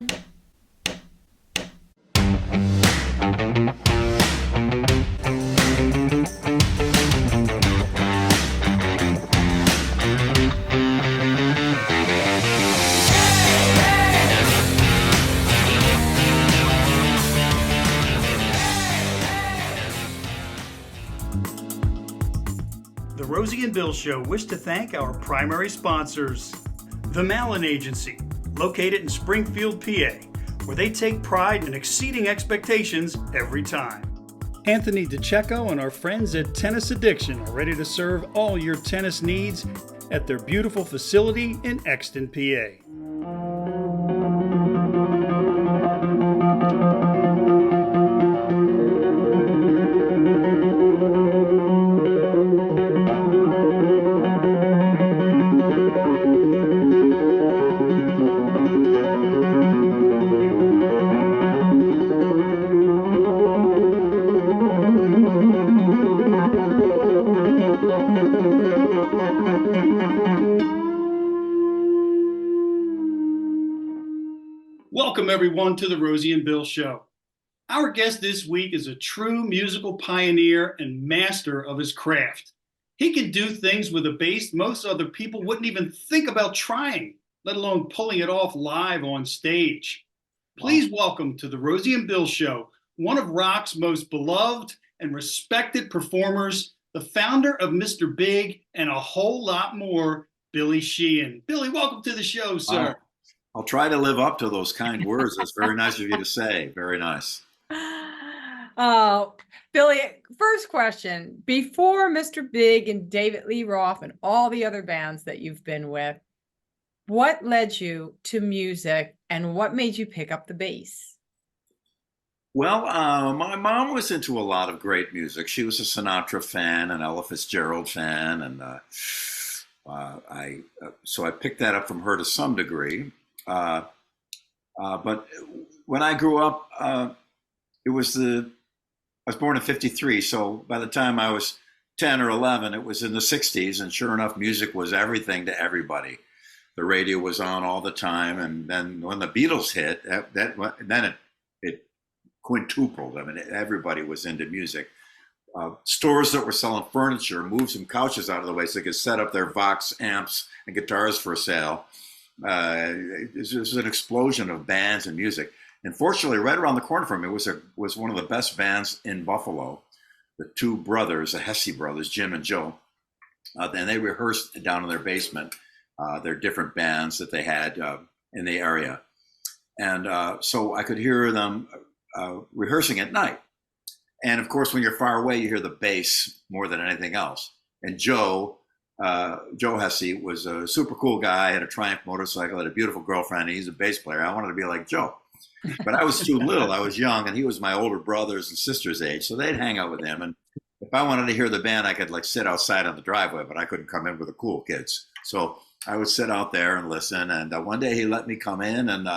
The Rosie and Bill Show wish to thank our primary sponsors. The Mallon Agency, located in Springfield, PA, where they take pride in exceeding expectations every time. Anthony DeCecco and our friends at Tennis Addiction are ready to serve all your tennis needs at their beautiful facility in Exton, PA. Welcome, everyone, to the Rosie and Bill Show. Our guest this week is a true musical pioneer and master of his craft. He can do things with a bass most other people wouldn't even think about trying, let alone pulling it off live on stage. Please welcome to the Rosie and Bill Show, one of rock's most beloved and respected performers, the founder of Mr. Big and a whole lot more, Billy Sheehan. Billy, welcome to the show, sir. I'll try to live up to those kind words. That's very nice of you to say. Very nice. Oh, Billy, first question. Before Mr. Big and David Lee Roth and all the other bands that you've been with, what led you to music and what made you pick up the bass? Well, my mom was into a lot of great music. She was a Sinatra fan, an Ella Fitzgerald fan, and so I picked that up from her to some degree. But when I grew up, I was born in '53. So by the time I was 10 or 11, it was in the '60s. And sure enough, music was everything to everybody. The radio was on all the time. And then when the Beatles hit, then it quintupled. I mean, everybody was into music. Stores that were selling furniture moved some couches out of the way so they could set up their Vox amps and guitars for sale. It was an explosion of bands and music. And fortunately, right around the corner from me was one of the best bands in Buffalo, the two brothers, the Hesse brothers, Jim and Joe. And they rehearsed down in their basement, their different bands that they had in the area. And so I could hear them rehearsing at night. And of course, when you're far away, you hear the bass more than anything else. And Joe Hesse was a super cool guy, had a Triumph motorcycle, had a beautiful girlfriend. He's a bass player. I wanted to be like Joe, but I was too little. I was young, and he was my older brothers and sisters' age, so they'd hang out with him. And if I wanted to hear the band, I could like sit outside on the driveway, but I couldn't come in with the cool kids. So I would sit out there and listen. And one day he let me come in, and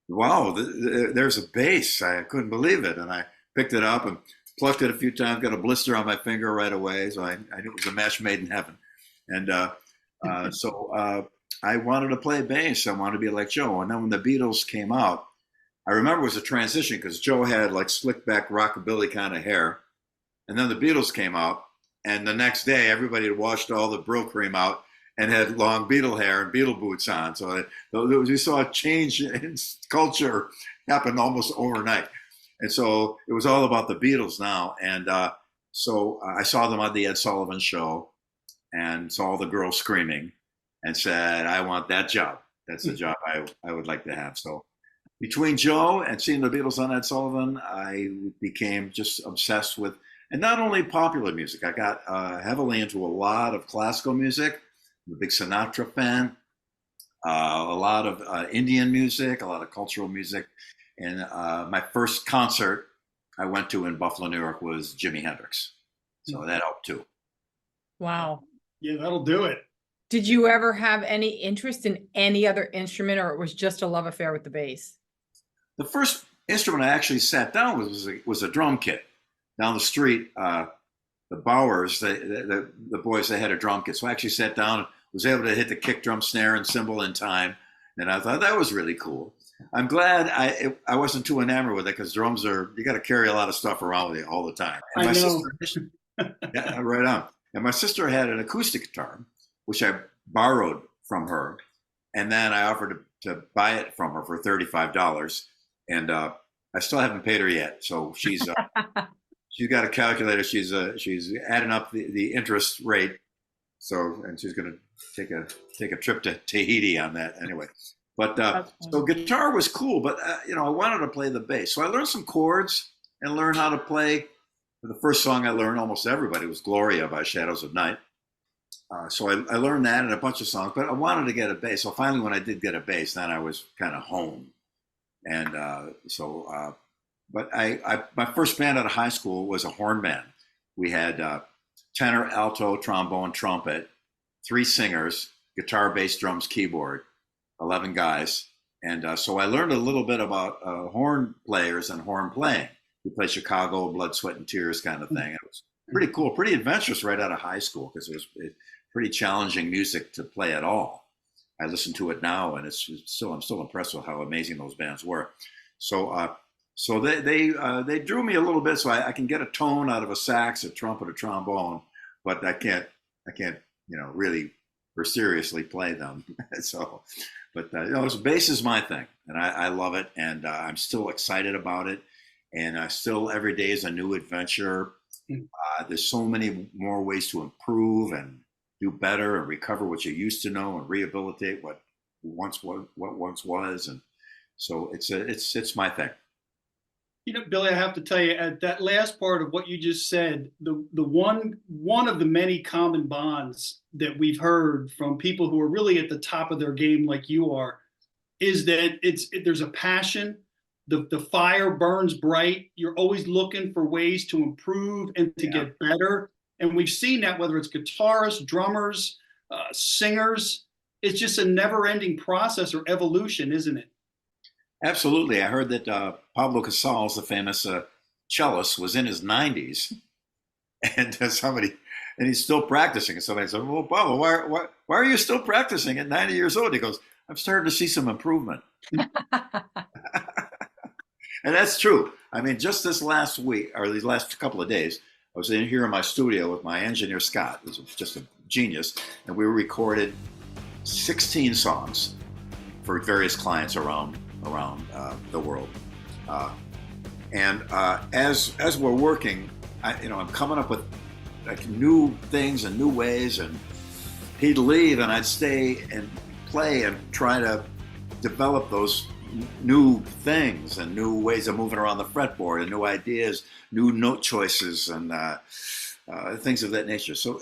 wow, there's a bass. I couldn't believe it, and I picked it up and plucked it a few times. Got a blister on my finger right away, so I knew it was a match made in heaven. And so I wanted to play bass. I wanted to be like Joe. And then when the Beatles came out, I remember it was a transition because Joe had like slick back rockabilly kind of hair. And then the Beatles came out. And the next day, everybody had washed all the Brill cream out and had long Beatle hair and Beatle boots on. So we saw a change in culture happen almost overnight. And so it was all about the Beatles now. And so I saw them on the Ed Sullivan Show and saw all the girls screaming and said, I want that job. That's the job I would like to have. So between Joe and seeing the Beatles on Ed Sullivan, I became just obsessed with, and not only popular music, I got heavily into a lot of classical music. I'm a big Sinatra fan, a lot of Indian music, a lot of cultural music. And my first concert I went to in Buffalo, New York was Jimi Hendrix. So that helped too. Wow. Yeah, that'll do it. Did you ever have any interest in any other instrument, or it was just a love affair with the bass? The first instrument I actually sat down with was a drum kit. Down the street, the Bowers, the boys, they had a drum kit. So I actually sat down and was able to hit the kick drum, snare, and cymbal in time. And I thought that was really cool. I'm glad I wasn't too enamored with it because drums you got to carry a lot of stuff around with you all the time. And I my know. sister, yeah, right on. And my sister had an acoustic guitar, which I borrowed from her, and then I offered to buy it from her for $35, and I still haven't paid her yet. So she's got a calculator. She's adding up the interest rate. So and she's going to take a trip to Tahiti on that anyway. But That's so funny. guitar was cool, but I wanted to play the bass. So I learned some chords and learned how to play. The first song I learned, almost everybody, was Gloria by Shadows of Night. So I learned that and a bunch of songs, but I wanted to get a bass. So finally, when I did get a bass, then I was kind of home. And but my first band out of high school was a horn band. We had tenor, alto, trombone, trumpet, 3 singers, guitar, bass, drums, keyboard, 11 guys. And so I learned a little bit about horn players and horn playing. We played Chicago, Blood, Sweat, and Tears kind of thing. It was pretty cool, pretty adventurous right out of high school because it was pretty challenging music to play at all. I listen to it now, and I'm still impressed with how amazing those bands were. So they drew me a little bit, so I can get a tone out of a sax, a trumpet, a trombone, but I can't really or seriously play them. So, but bass is my thing, and I love it, and I'm still excited about it, and still every day is a new adventure. There's so many more ways to improve and do better and recover what you used to know and rehabilitate what once was, and so it's my thing. Billy, I have to tell you, at that last part of what you just said, the one of the many common bonds that we've heard from people who are really at the top of their game, like you are, is that there's a passion. The fire burns bright. You're always looking for ways to improve and to get better. And we've seen that whether it's guitarists, drummers, singers. It's just a never-ending process or evolution, isn't it? Absolutely. I heard that Pablo Casals, the famous cellist, was in his 90s, and and he's still practicing. And somebody said, "Well, Pablo, why are you still practicing at 90 years old?" He goes, "I'm starting to see some improvement." And that's true. I mean, just this last week, or these last couple of days, I was in here in my studio with my engineer, Scott, who's just a genius, and we recorded 16 songs for various clients around the world. As we're working, I'm coming up with like new things and new ways, and he'd leave and I'd stay and play and try to develop those new things and new ways of moving around the fretboard and new ideas, new note choices, and things of that nature. So,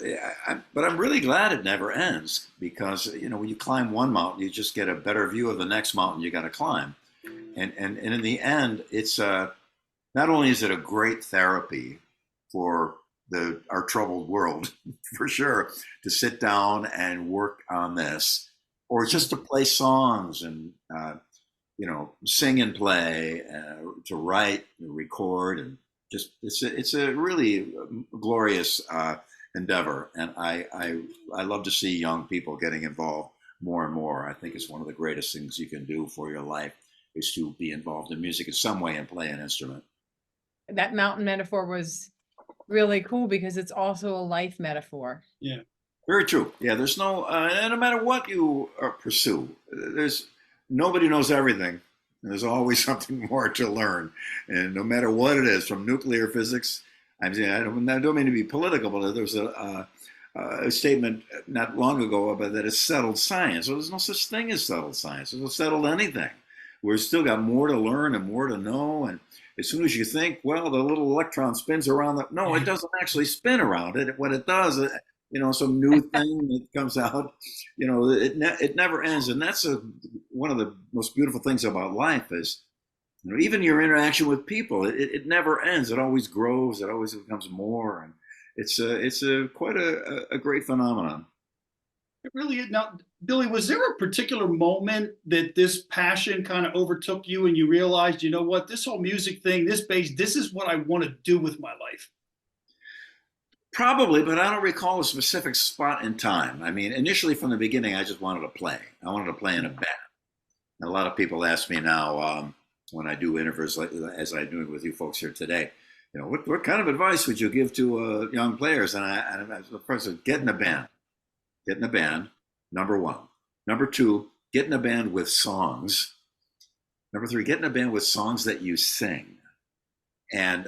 but I'm really glad it never ends because when you climb one mountain, you just get a better view of the next mountain you got to climb, and in the end, it's not only is it a great therapy for our troubled world, for sure, to sit down and work on this, or just to play songs and sing and play, to write, and record, and just it's a really glorious endeavor, and I love to see young people getting involved more and more. I think it's one of the greatest things you can do for your life is to be involved in music in some way and play an instrument. That mountain metaphor was really cool because it's also a life metaphor. Yeah. Very true. Yeah, there's no matter what you pursue, nobody knows everything. There's always something more to learn, and no matter what it is, from nuclear physics. I don't mean to be political, but there was a statement not long ago about that it's settled science. Well, there's no such thing as settled science. There's no settled anything. We've still got more to learn and more to know. And as soon as you think, well, the little electron spins around no, it doesn't actually spin around it. What it does, some new thing that comes out, it never ends. And that's one of the most beautiful things about life is, even your interaction with people, it never ends. It always grows. It always becomes more. And it's quite a great phenomenon. It really is. Now, Billy, was there a particular moment that this passion kind of overtook you and you realized, you know what, this whole music thing, this bass, this is what I want to do with my life? Probably, but I don't recall a specific spot in time. I mean, initially from the beginning, I just wanted to play. I wanted to play in a band. And a lot of people ask me now when I do interviews, like as I'm doing with you folks here today, what kind of advice would you give to young players? And I first said, get in a band. Get in a band, number one. Number two, get in a band with songs. Number three, get in a band with songs that you sing. And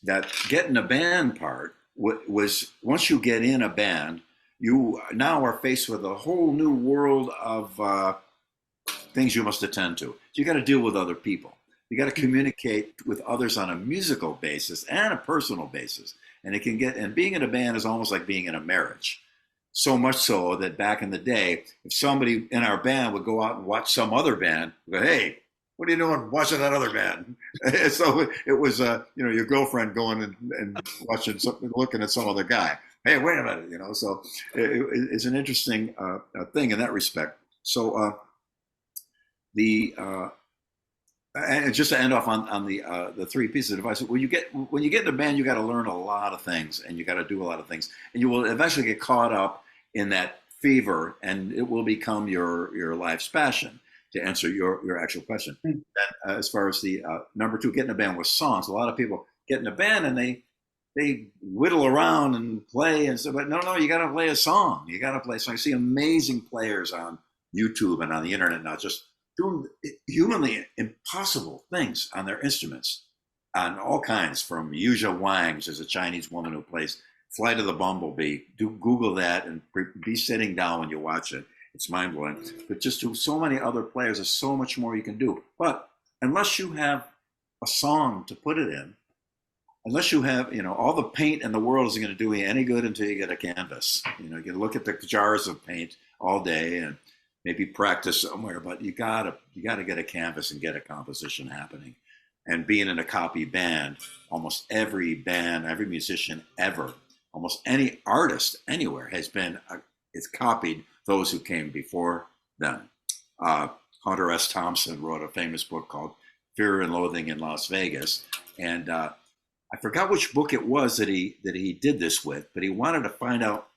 that get in a band part was once you get in a band, you now are faced with a whole new world of things you must attend to. So you got to deal with other people. You got to communicate with others on a musical basis and a personal basis. And being in a band is almost like being in a marriage. So much so that back in the day, if somebody in our band would go out and watch some other band, go, hey, what are you doing watching that other band? So it was, your girlfriend going and watching something, looking at some other guy. Hey, wait a minute, so it's an interesting thing in that respect. So and just to end off on the three pieces of advice, when you get in a band, you got to learn a lot of things, and you got to do a lot of things, and you will eventually get caught up in that fever, and it will become your life's passion. To answer your actual question, then, as far as the number two, get in a band with songs. A lot of people get in a band and they whittle around and play and stuff, but no, you got to play a song. You got to play a song. I see amazing players on YouTube and on the internet now just doing humanly impossible things on their instruments, on all kinds, from Yuzha Wang, there's a Chinese woman who plays Flight of the Bumblebee. Google that and be sitting down when you watch it. It's mind-blowing. But just to so many other players, there's so much more you can do. But unless you have a song to put it in, unless you have, all the paint in the world isn't going to do you any good until you get a canvas. You can look at the jars of paint all day and maybe practice somewhere, but you gotta get a canvas and get a composition happening. And being in a copy band, almost every band, every musician ever, almost any artist anywhere has copied those who came before them. Hunter S. Thompson wrote a famous book called Fear and Loathing in Las Vegas. And I forgot which book it was that he did this with, but he wanted to find out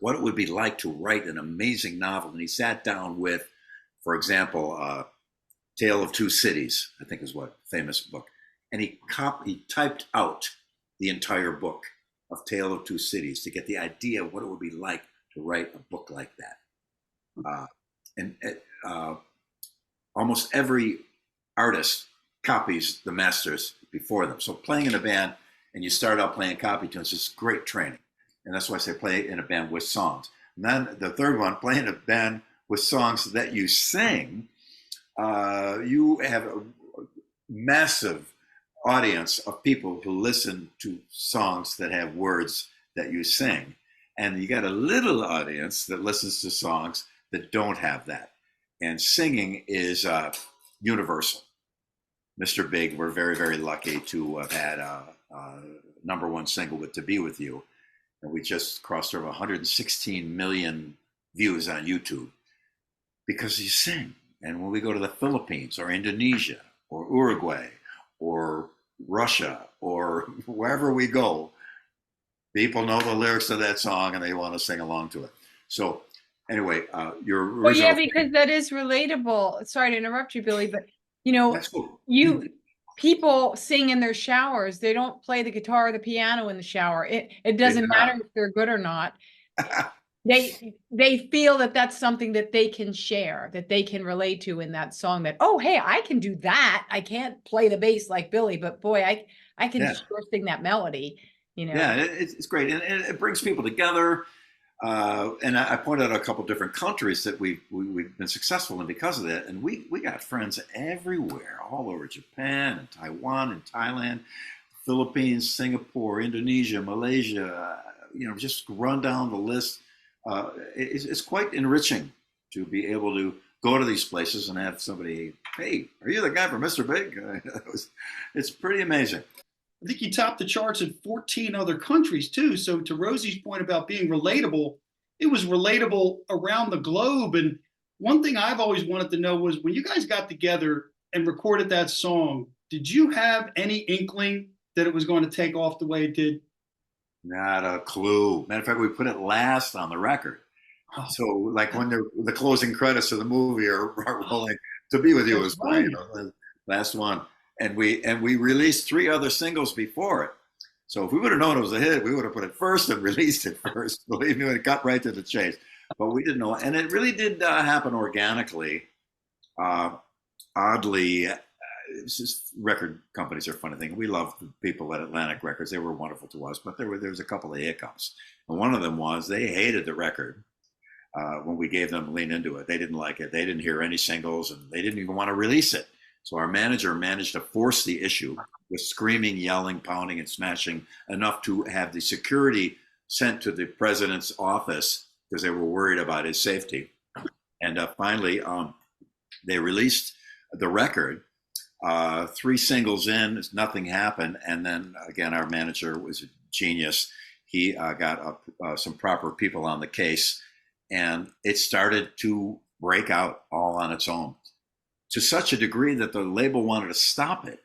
what it would be like to write an amazing novel. And he sat down with, for example, Tale of Two Cities, I think is what famous book. And he typed out the entire book of Tale of Two Cities to get the idea of what it would be like to write a book like that. Almost every artist copies the masters before them. So playing in a band and you start out playing copy tunes is great training. And that's why I say play in a band with songs. And then the third one, play in a band with songs that you sing. You have a massive audience of people who listen to songs that have words that you sing. And you got a little audience that listens to songs that don't have that. And singing is universal. Mr. Big, we're very, very lucky to have had a number one single with To Be With You. And we just crossed over 116 million views on YouTube because you sing. And when we go to the Philippines or Indonesia or Uruguay or Russia or wherever we go, people know the lyrics to that song and they want to sing along to it. So anyway, your original... Well, yeah, because that is relatable. Sorry to interrupt you, Billy, but That's cool. People sing in their showers. They don't play the guitar or the piano in the shower. It doesn't matter if they're good or not. They feel that that's something that they can share, that they can relate to in that song, that, oh, hey, I can do that. I can't play the bass like Billy, but boy, I can sure sing that melody, Yeah, it's great. And it brings people together. And I pointed out a couple different countries that we've been successful in because of that. And we got friends everywhere, all over Japan and Taiwan and Thailand, Philippines, Singapore, Indonesia, Malaysia, just run down the list. It's quite enriching to be able to go to these places and have somebody, hey, are you the guy from Mr. Big? It's pretty amazing. I think you topped the charts in 14 other countries too. So to Rosie's point about being relatable, it was relatable around the globe. And one thing I've always wanted to know was when you guys got together and recorded that song, did you have any inkling that it was going to take off the way it did? Not a clue. Matter of fact, we put it last on the record. Oh, So like when the closing credits of the movie are rolling, "To Be With You" that's was playing, right. the last one, and we released 3 other singles before it. So if we would have known it was a hit, we would have put it first and released it first. Believe me, it got right to the chase. But we didn't know, and it really did happen organically. Uh, Oddly, it's just record companies are a funny thing. We love the people at Atlantic Records; they were wonderful to us, but there was a couple of hiccups, and one of them was they hated the record when we gave them Lean Into It. They didn't like it. They didn't hear any singles, and they didn't even want to release it. So our manager managed to force the issue with screaming, yelling, pounding, and smashing enough to have the security sent to the president's office because they were worried about his safety. And finally, they released the record. 3 singles in, nothing happened. And then again, our manager was a genius. He got some proper people on the case, and it started to break out all on its own to such a degree that the label wanted to stop it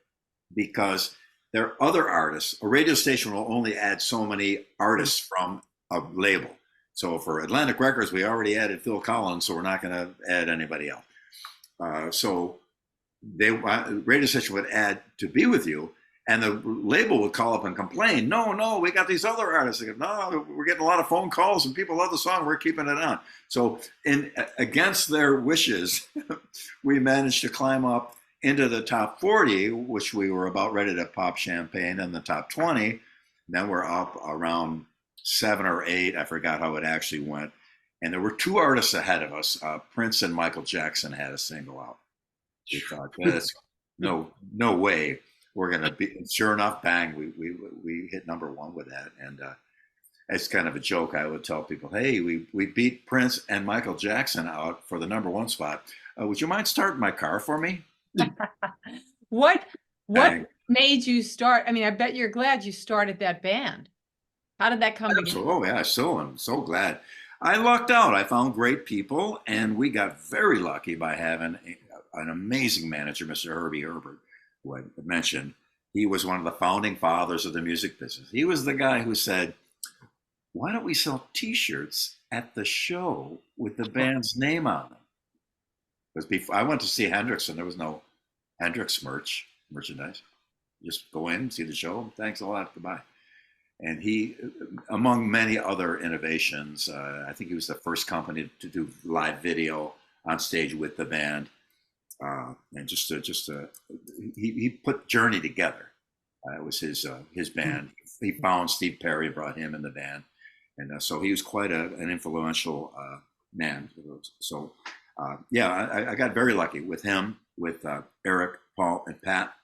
because there are other artists. A radio station will only add so many artists from a label. So for Atlantic Records, we already added Phil Collins, so we're not going to add anybody else. So radio station would add To Be With You, and the label would call up and complain, no, we got these other artists. They go, no, we're getting a lot of phone calls and people love the song, we're keeping it on. So against their wishes, we managed to climb up into the top 40, which we were about ready to pop champagne in the top 20. Then we're up around 7 or 8. I forgot how it actually went. And there were 2 artists ahead of us. Prince and Michael Jackson had a single out. We thought, that's no way we're going to be. Sure enough, bang, we hit #1 with that. And it's kind of a joke. I would tell people, hey, we beat Prince and Michael Jackson out for the #1 spot. Would you mind starting my car for me? What Bang. made you start? I mean, I bet you're glad you started that band. How did that come together? Oh yeah, I'm so glad. I lucked out. I found great people, and we got very lucky by having an amazing manager, Mr. Herbie Herbert, who I mentioned. He was one of the founding fathers of the music business. He was the guy who said, why don't we sell T-shirts at the show with the band's name on them? Because before I went to see Hendrix, and there was no Hendrix merchandise. Just go in, see the show. Thanks a lot. Goodbye. And he, among many other innovations, I think he was the first company to do live video on stage with the band. And he put Journey together. It was his band. He found Steve Perry, brought him in the band, and so he was quite an influential man. So yeah, I got very lucky with him, with Eric, Paul, and Pat.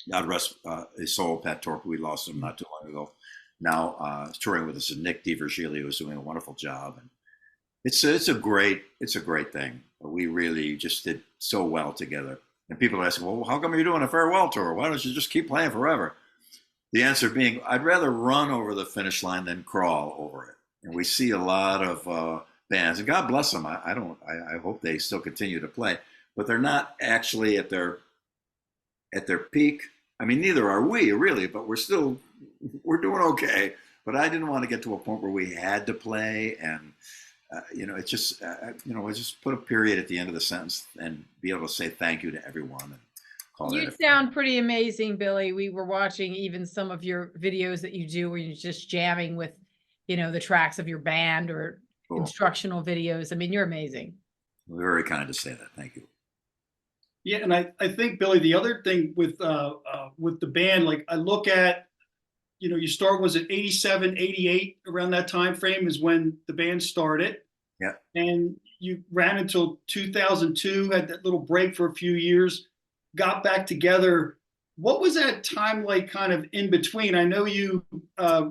God rest his soul, Pat Torp. We lost him not too long ago. Now touring with us, and Nick DiVirgilio is doing a wonderful job, and it's a great thing. We really just did so well together. And people ask, well, how come you're doing a farewell tour? Why don't you just keep playing forever? The answer being, I'd rather run over the finish line than crawl over it. And we see a lot of bands, and God bless them. I hope they still continue to play, but they're not actually at their peak. I mean, neither are we really, but we're doing okay. But I didn't want to get to a point where we had to play, and it's just just put a period at the end of the sentence and be able to say thank you to everyone. And call You sound pretty amazing, Billy. We were watching even some of your videos that you do where you're just jamming with, the tracks of your band or cool. Instructional videos. I mean, you're amazing. Very kind to say that. Thank you. Yeah, and I think, Billy, the other thing with the band, like I look at, you start, was it 87, 88, around that time frame is when the band started. Yeah. And you ran until 2002, had that little break for a few years, got back together. What was that time like kind of in between? I know you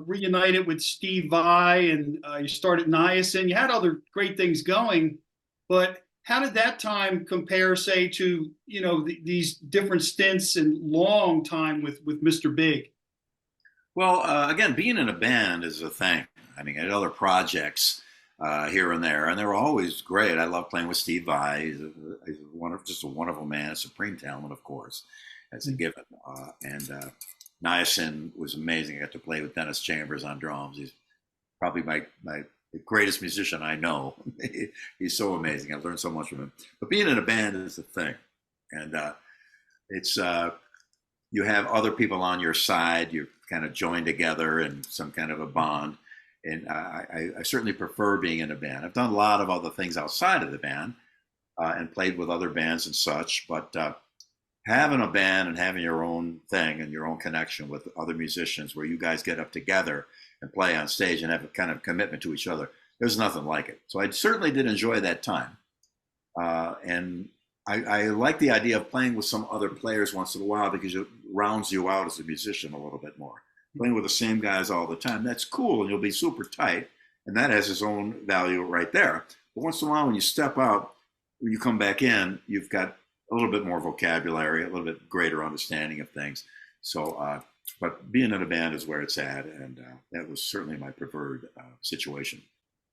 reunited with Steve Vai, and you started Niacin. You had other great things going, but how did that time compare, say, to, these different stints and long time with Mr. Big? Well, again, being in a band is a thing. I mean, I had other projects here and there, and they were always great. I love playing with Steve Vai. He's just a wonderful man, a supreme talent, of course, as a given. And Niacin was amazing. I got to play with Dennis Chambers on drums. He's probably my the greatest musician I know. He's so amazing. I've learned so much from him. But being in a band is the thing, and it's you have other people on your side. You're kind of joined together in some kind of a bond. And I certainly prefer being in a band. I've done a lot of other things outside of the band and played with other bands and such. But having a band and having your own thing and your own connection with other musicians where you guys get up together and play on stage and have a kind of commitment to each other, there's nothing like it. So I certainly did enjoy that time. And I like the idea of playing with some other players once in a while because it rounds you out as a musician a little bit more. Playing with the same guys all the time, that's cool, and you'll be super tight, and that has its own value right there. But once in a while, when you step out, when you come back in, you've got a little bit more vocabulary, a little bit greater understanding of things. So, but being in a band is where it's at, and that was certainly my preferred situation.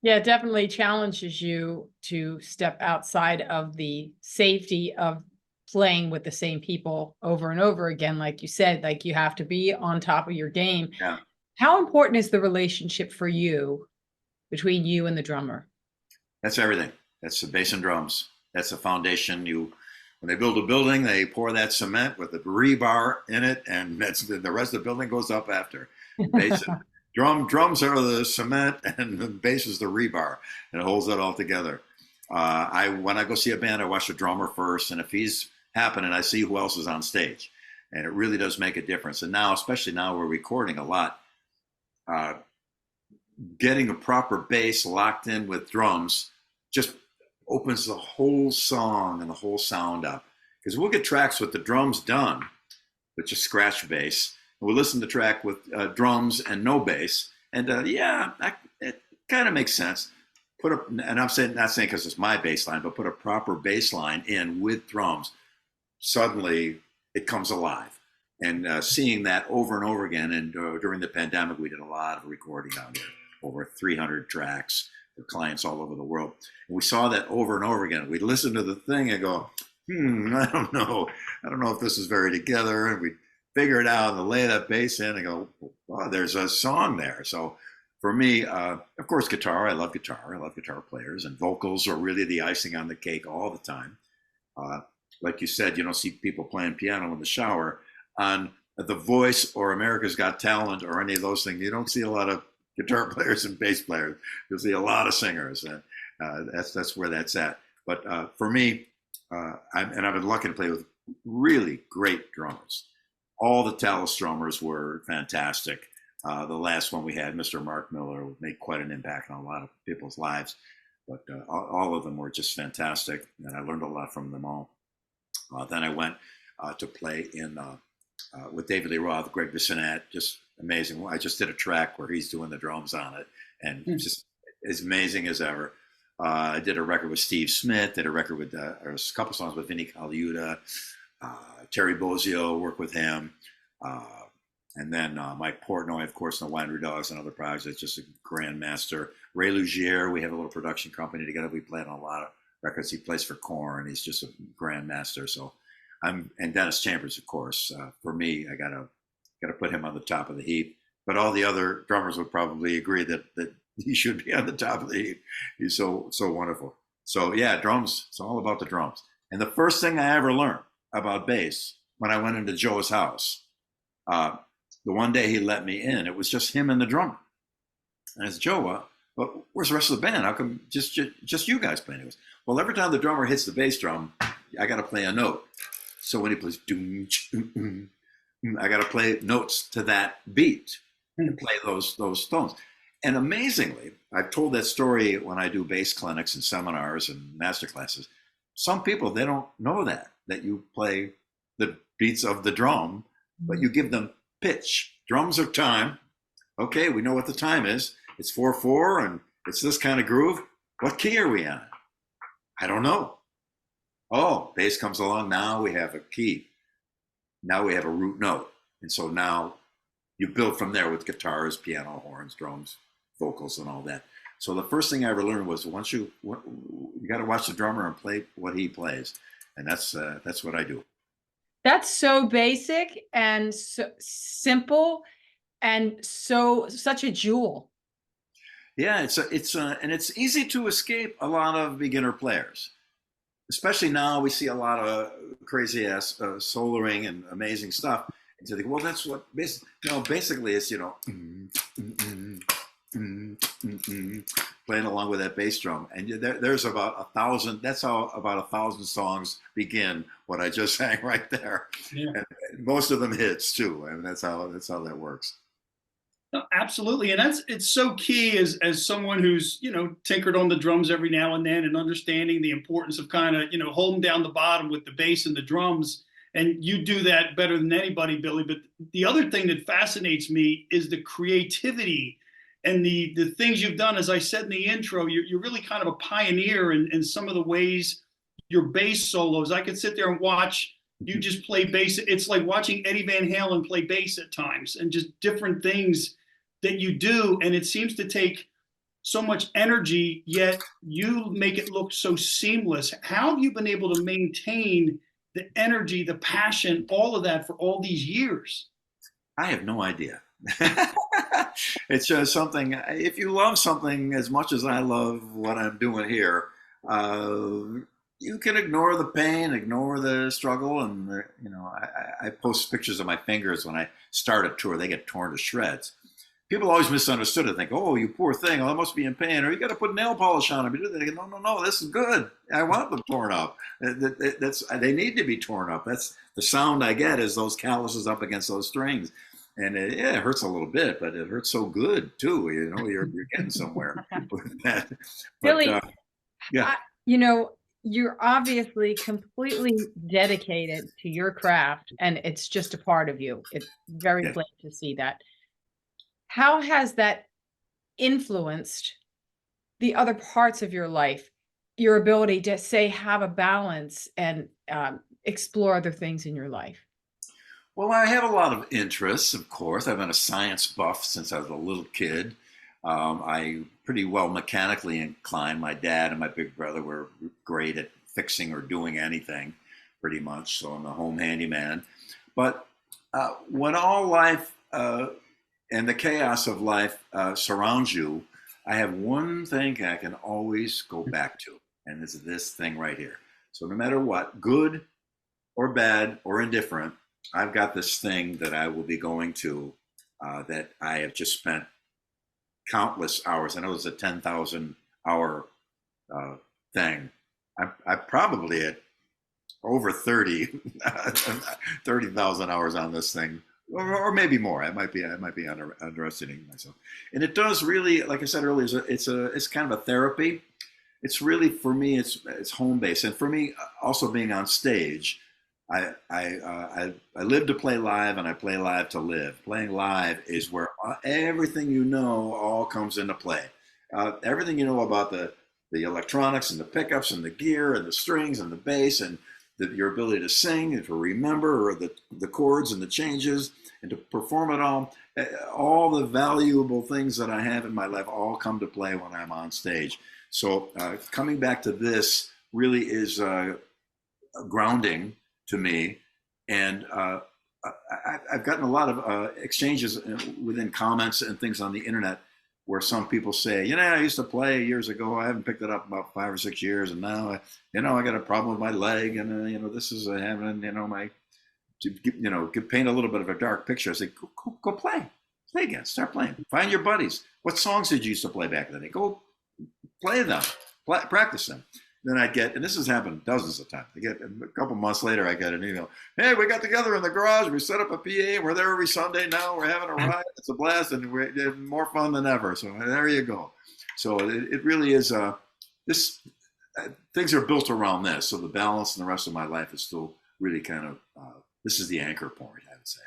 Yeah, it definitely challenges you to step outside of the safety of playing with the same people over and over again. Like you said, like you have to be on top of your game. Yeah, How important is the relationship for you between you and the drummer? that's everything. That's the bass and drums. That's the foundation. When they build a building, they pour that cement with the rebar in it, and that's the rest of the building goes up after. Bass and drums are the cement, and the bass is the rebar, and it holds it all together. When I go see a band, I watch the drummer first, and if he's happening, I see who else is on stage, and it really does make a difference. And now, especially now, we're recording a lot. Getting a proper bass locked in with drums just opens the whole song and the whole sound up. Because we'll get tracks with the drums done, with just scratch bass. We'll listen to the track with drums and no bass, and it kind of makes sense. And I'm not saying because it's my bass line, but put a proper bass line in with drums. Suddenly, it comes alive. And seeing that over and over again, and during the pandemic, we did a lot of recording out there, over 300 tracks for clients all over the world. And we saw that over and over again. We'd listen to the thing and go, I don't know if this is very together. And we'd figure it out and lay that bass in and go, oh, there's a song there. So for me, of course, guitar. I love guitar. I love guitar players, and vocals are really the icing on the cake all the time. Like you said, you don't see people playing piano in the shower. On The Voice or America's Got Talent or any of those things, you don't see a lot of guitar players and bass players. You'll see a lot of singers, and that's where that's at. But for me, I've been lucky to play with really great drummers. All the Tallis drummers were fantastic. The last one we had, Mr. Mark Miller, made quite an impact on a lot of people's lives. But all of them were just fantastic, and I learned a lot from them all. Then I went to play with David Lee Roth, Greg Bissonette, just amazing. I just did a track where he's doing the drums on it, and just as amazing as ever. I did a record with Steve Smith, did a record with, or a couple songs with Vinnie Colaiuta, Terry Bozzio, worked with him. And then Mike Portnoy, of course, and the Winery Dogs and other projects, just a grandmaster. Ray Lugiere, we have a little production company together. We played on a lot of records. He plays for Korn. He's just a grandmaster. So and Dennis Chambers, of course. For me, I gotta put him on the top of the heap. But all the other drummers would probably agree that he should be on the top of the heap. He's so wonderful. So yeah, drums. It's all about the drums. And the first thing I ever learned about bass when I went into Joe's house, the one day he let me in, it was just him and the drummer. And I said, Joe, but where's the rest of the band? How come just you guys playing? He goes, well, every time the drummer hits the bass drum, I got to play a note. So when he plays, I got to play notes to that beat and play those tones. And amazingly, I've told that story when I do bass clinics and seminars and master classes. Some people, they don't know that you play the beats of the drum, but you give them pitch. Drums are time. Okay, we know what the time is. It's 4/4, and it's this kind of groove. What key are we on? I don't know. Oh, bass comes along. Now we have a key. Now we have a root note. And so now you build from there with guitars, piano, horns, drums, vocals, and all that. So the first thing I ever learned was you got to watch the drummer and play what he plays. And that's what I do. That's so basic and so simple and such a jewel. Yeah, and it's easy to escape a lot of beginner players. Especially now, we see a lot of crazy ass soloing and amazing stuff. And you think, well, that's what basically it's playing along with that bass drum, and there's about 1,000. That's how about 1,000 songs begin. What I just sang right there, Yeah. and most of them hits too. I mean, that's how that works. No, absolutely, and it's so key as someone who's tinkered on the drums every now and then and understanding the importance of kind of holding down the bottom with the bass and the drums. And you do that better than anybody, Billy. But the other thing that fascinates me is the creativity and the things you've done. As I said in the intro, you're really kind of a pioneer in some of the ways your bass solos. I could sit there and watch you just play bass. It's like watching Eddie Van Halen play bass at times, and just different things that you do. And it seems to take so much energy, yet you make it look so seamless. How have you been able to maintain the energy, the passion, all of that for all these years? I have no idea. It's just something. If you love something as much as I love what I'm doing here, you can ignore the pain, ignore the struggle, and I post pictures of my fingers when I start a tour. They get torn to shreds. People always misunderstood it. Think, oh, you poor thing. Oh, I must be in pain. Or you got to put nail polish on them. They go, no. This is good. I want them torn up. They need to be torn up. That's the sound I get is those calluses up against those strings, and it hurts a little bit, but it hurts so good too. You're getting somewhere with that. Billy, yeah, you're obviously completely dedicated to your craft, and it's just a part of you. It's very plain to see that. How has that influenced the other parts of your life, your ability to have a balance and explore other things in your life? Well, I have a lot of interests, of course. I've been a science buff since I was a little kid. I pretty well mechanically inclined. My dad and my big brother were great at fixing or doing anything, pretty much. So I'm a home handyman. But when all life and the chaos of life surrounds you, I have one thing I can always go back to, and it's this thing right here. So no matter what, good or bad or indifferent, I've got this thing that I will be going to that I have just spent countless hours. I know it's a 10,000 hour thing. I probably at over 30,000 hours on this thing. Or maybe more. I might be underestimating myself. And it does really, like I said earlier, it's kind of a therapy. It's really, for me, it's home base, and for me, also being on stage, I live to play live, and I play live to live. Playing live is where everything all comes into play. Everything about the electronics and the pickups and the gear and the strings and the bass and your ability to sing and to remember, or the chords and the changes and to perform it all the valuable things that I have in my life all come to play when I'm on stage. So coming back to this really is grounding to me. And I've gotten a lot of exchanges within comments and things on the internet where some people say, I used to play years ago. I haven't picked it up about 5 or 6 years, and now, I got a problem with my leg, and this is having, to paint a little bit of a dark picture. I say, go play again, start playing, find your buddies. What songs did you used to play back then? Go play them, practice them. Then I get, and this has happened dozens of times. I get a couple months later, I get an email. Hey, we got together in the garage. We set up a PA. We're there every Sunday now. We're having a ride. It's a blast, and we're more fun than ever. So there you go. So it really is. Things are built around this. So the balance in the rest of my life is still really kind of. This is the anchor point, I would say.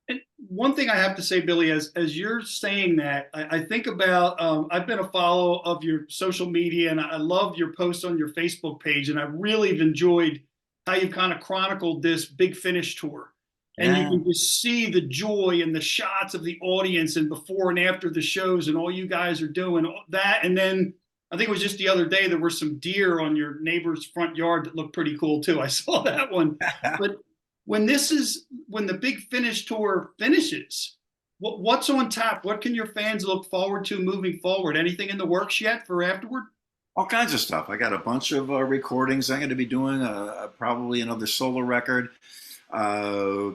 And one thing I have to say, Billy, as you're saying that, I think about, I've been a follower of your social media, and I love your posts on your Facebook page, and I really have enjoyed how you've kind of chronicled this Big Finish tour. And you can just see the joy and the shots of the audience and before and after the shows and all you guys are doing that. And then I think it was just the other day, there were some deer on your neighbor's front yard that looked pretty cool too. I saw that one. But when the Big Finish tour finishes, What's on tap? What can your fans look forward to moving forward? Anything in the works yet for afterward? All kinds of stuff. I got a bunch of recordings. I'm going to be doing probably another solo record. A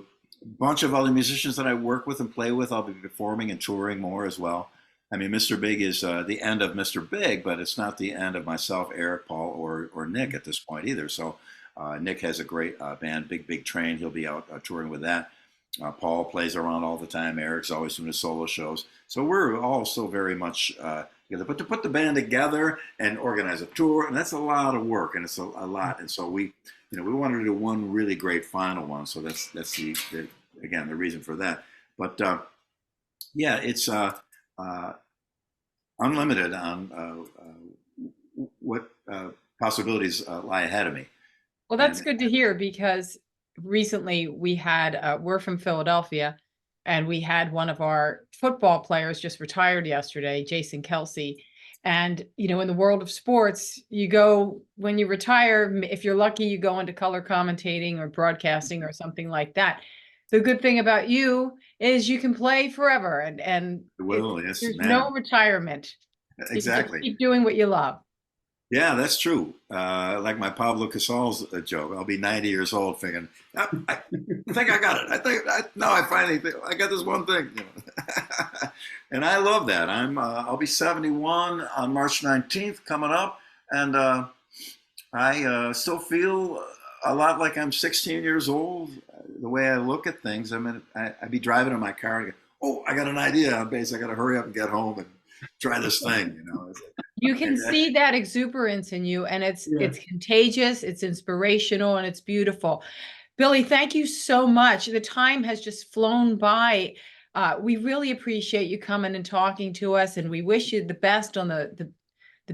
bunch of other musicians that I work with and play with. I'll be performing and touring more as well. I mean, Mr. Big is the end of Mr. Big, but it's not the end of myself, Eric, Paul, or Nick at this point either. So Nick has a great band, Big Train. He'll be out touring with that. Paul plays around all the time. Eric's always doing his solo shows. So we're all still very much together. But to put the band together and organize a tour, and that's a lot of work, and it's a lot. And so we wanted to do one really great final one. So that's the again, the reason for that. But yeah, it's unlimited on what possibilities lie ahead of me. Well, that's good to hear, because recently we had, we're from Philadelphia, and we had one of our football players just retired yesterday, Jason Kelsey. And, in the world of sports, you go, when you retire, if you're lucky, you go into color commentating or broadcasting or something like that. The good thing about you is you can play forever, and Yes, there's man. no retirement. Exactly. You keep doing what you love. Yeah, that's true. Like my Pablo Casal's joke, I'll be 90 years old thinking, I think I got it. I finally think I got this one thing. And I love that. I'll be 71 on March 19th coming up. And I still feel a lot like I'm 16 years old, the way I look at things. I mean, I'd be driving in my car and go, oh, I got an idea on bass. I got to hurry up and get home and try this thing, You can see that exuberance in you, and it's contagious, it's inspirational, and it's beautiful. Billy, thank you so much. The time has just flown by. We really appreciate you coming and talking to us, and we wish you the best on the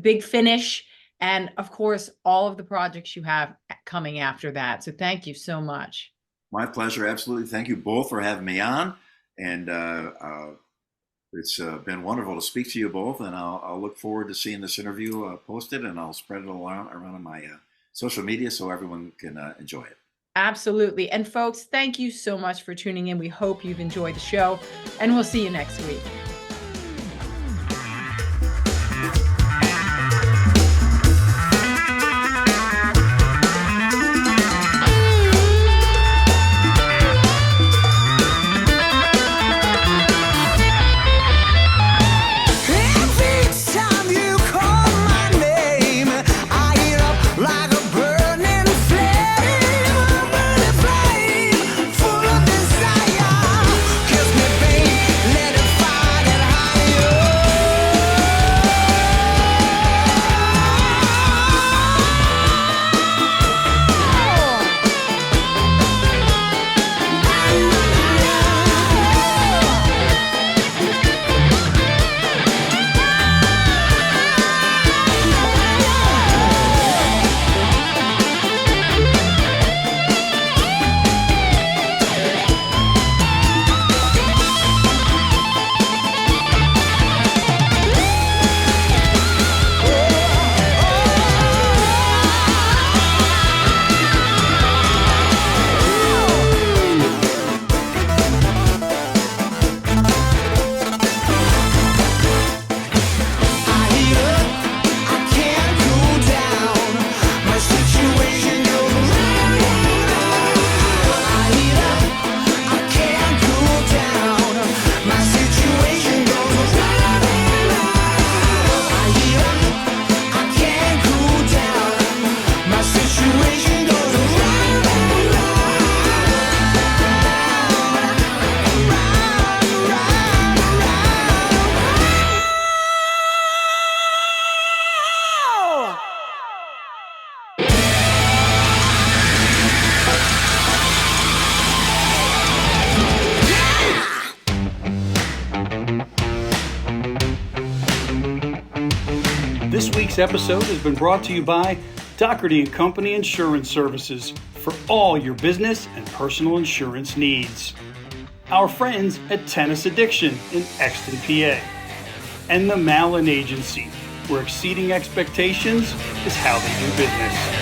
big finish, and of course, all of the projects you have coming after that. So thank you so much. My pleasure, absolutely. Thank you both for having me on, and it's been wonderful to speak to you both, and I'll look forward to seeing this interview posted, and I'll spread it around on my social media so everyone can enjoy it. Absolutely. And folks, thank you so much for tuning in. We hope you've enjoyed the show, and we'll see you next week. This week's episode has been brought to you by Doherty & Company Insurance Services for all your business and personal insurance needs. Our friends at Tennis Addiction in Exton, PA. And the Malin Agency, where exceeding expectations is how they do business.